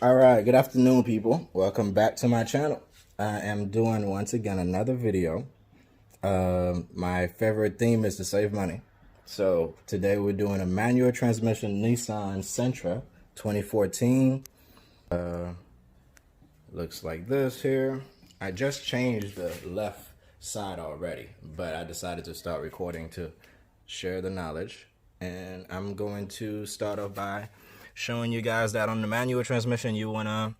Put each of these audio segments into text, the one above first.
All right, good afternoon, people. Welcome back to my channel. I am doing once again another video. My favorite theme is to save money. So today we're doing a manual transmission Nissan Sentra 2014. Looks like this here. I just changed the left side already, but I decided to start recording to share the knowledge. And I'm going to start off by showing you guys that on the manual transmission, you want to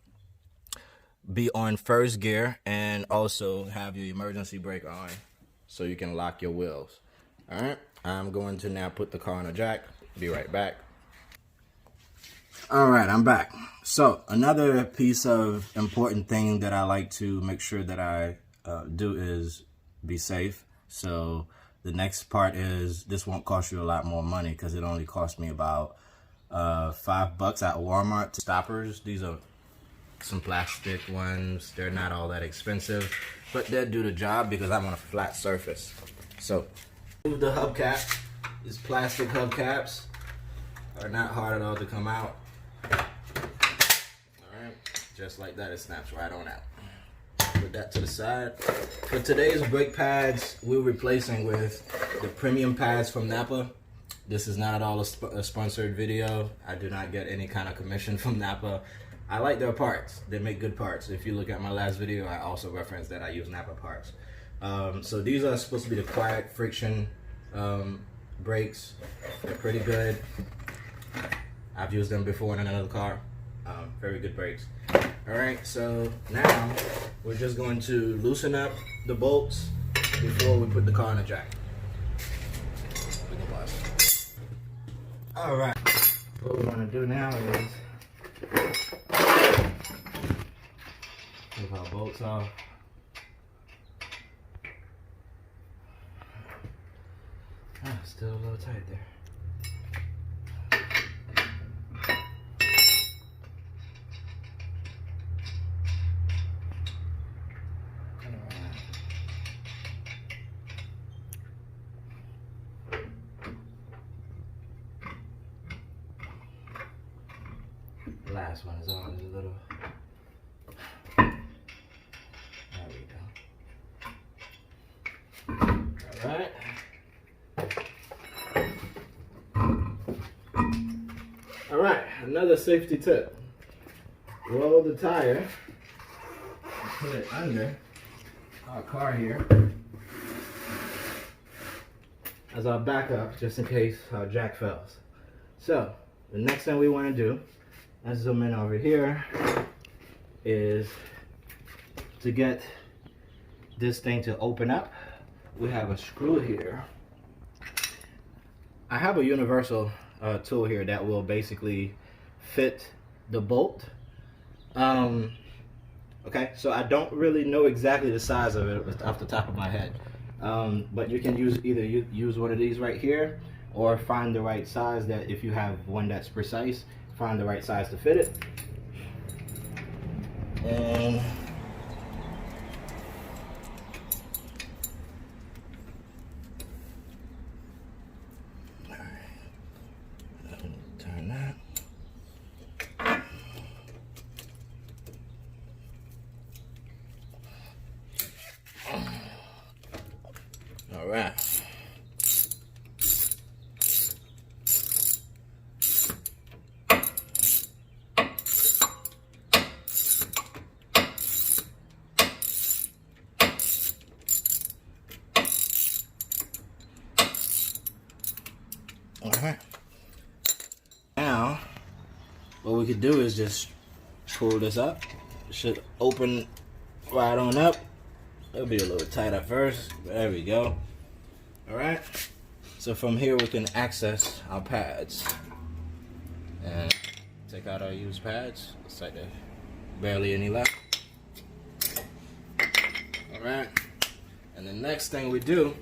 be on first gear and also have your emergency brake on so you can lock your wheels. All right, I'm going to now put the car on a jack. Be right back. All right, I'm back. So another piece of important thing that I like to make sure that I do is be safe. So the next part is this won't cost you a lot more money because it only cost me about $5 at Walmart. Stoppers, these are some plastic ones. They're not all that expensive, but they'll do the job because I'm on a flat surface. So move the hubcap. These plastic hubcaps are not hard at all to come out. Alright, just like that, it snaps right on out. Put that to the side. For today's brake pads, we're replacing with the premium pads from Napa. This is not at all a sponsored video. I do not get any kind of commission from Napa. I like their parts. They make good parts. If you look at my last video, I also referenced that I use Napa parts. So these are supposed to be the quiet friction brakes. They're pretty good. I've used them before in another car. Very good brakes. All right, so now we're just going to loosen up the bolts before we put the car on a jack. All right, what we're gonna do now is take our bolts off. Still a little tight there. The last one is always a little. There we go. All right. All right. Another safety tip: roll the tire, put it under our car here as our backup, just in case our jack fails. So the next thing we want to do, let's zoom in over here, is to get this thing to open up. We have a screw here. I have a universal tool here that will basically fit the bolt. Okay, so I don't really know exactly the size of it off the top of my head, but you can use one of these right here, or find the right size. That if you have one that's precise, find the right size to fit it. And turn that. All right. All right. Now, what we could do is just pull this up. It should open right on up. It'll be a little tight at first. There we go. All right. So from here we can access our pads and take out our used pads. Looks like there's barely any left. All right. And the next thing we do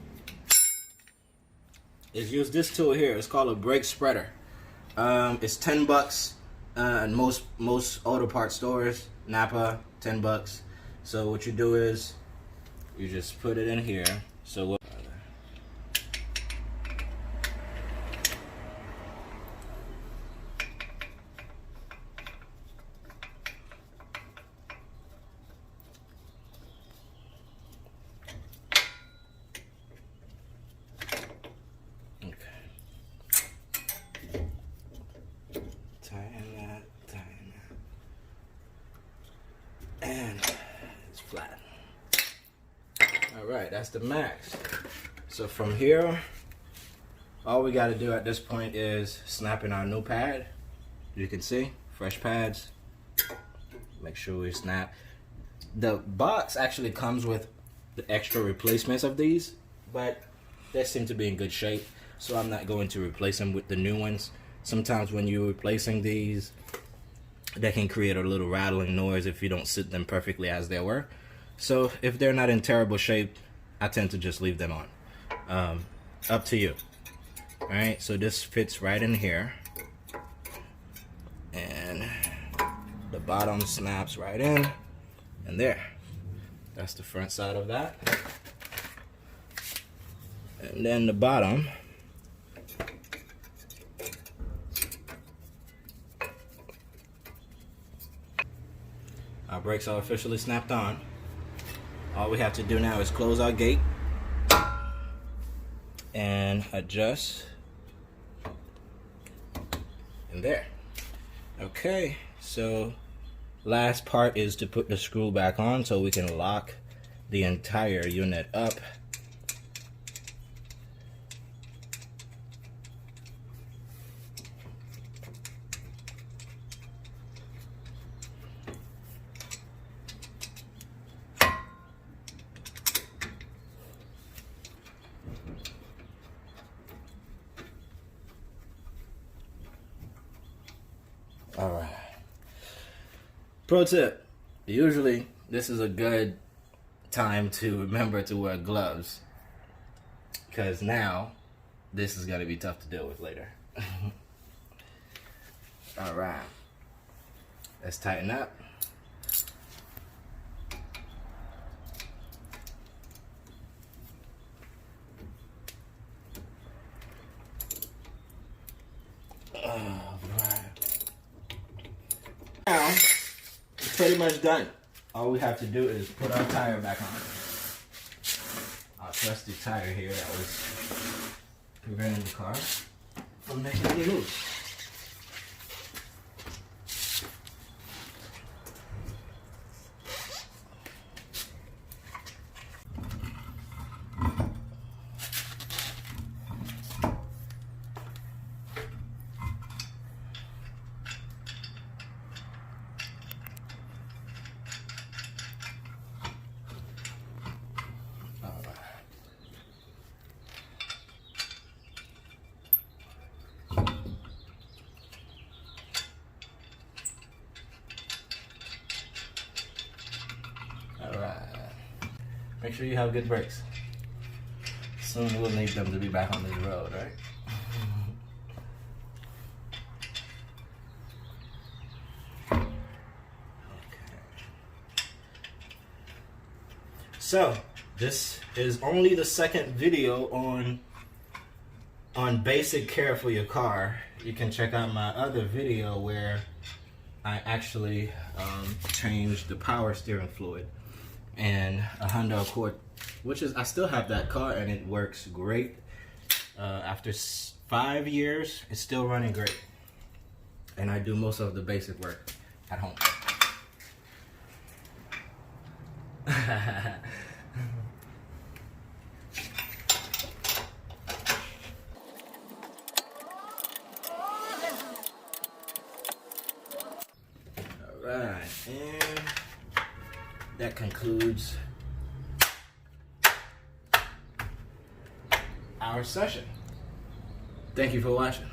is use this tool here. It's called a brake spreader. It's $10 in most auto parts stores. Napa, $10. So what you do is you just put it in here. So what? Alright, that's the max. So from here, all we got to do at this point is snap in our new pad. You can see, fresh pads. Make sure we snap. The box actually comes with the extra replacements of these, but they seem to be in good shape, so I'm not going to replace them with the new ones. Sometimes when you're replacing these, they can create a little rattling noise if you don't sit them perfectly as they were. So if they're not in terrible shape, I tend to just leave them on. Up to you. Alright, so this fits right in here, and the bottom snaps right in, and there. That's the front side of that. And then the bottom, our brakes are officially snapped on. All we have to do now is close our gate and adjust, and there. Okay, so last part is to put the screw back on so we can lock the entire unit up. All right. Pro tip, usually this is a good time to remember to wear gloves, because now this is going to be tough to deal with later. All right. Let's tighten up. Now, it's pretty much done. All we have to do is put our tire back on. Our trusty tire here that was preventing the car from making any moves. Make sure you have good brakes. Soon we'll need them to be back on this road, right? Okay. So, this is only the second video on basic care for your car. You can check out my other video where I actually changed the power steering fluid and a Honda Accord, which is, I still have that car and it works great. After 5 years, it's still running great. And I do most of the basic work at home. Alright, and that concludes our session. Thank you for watching.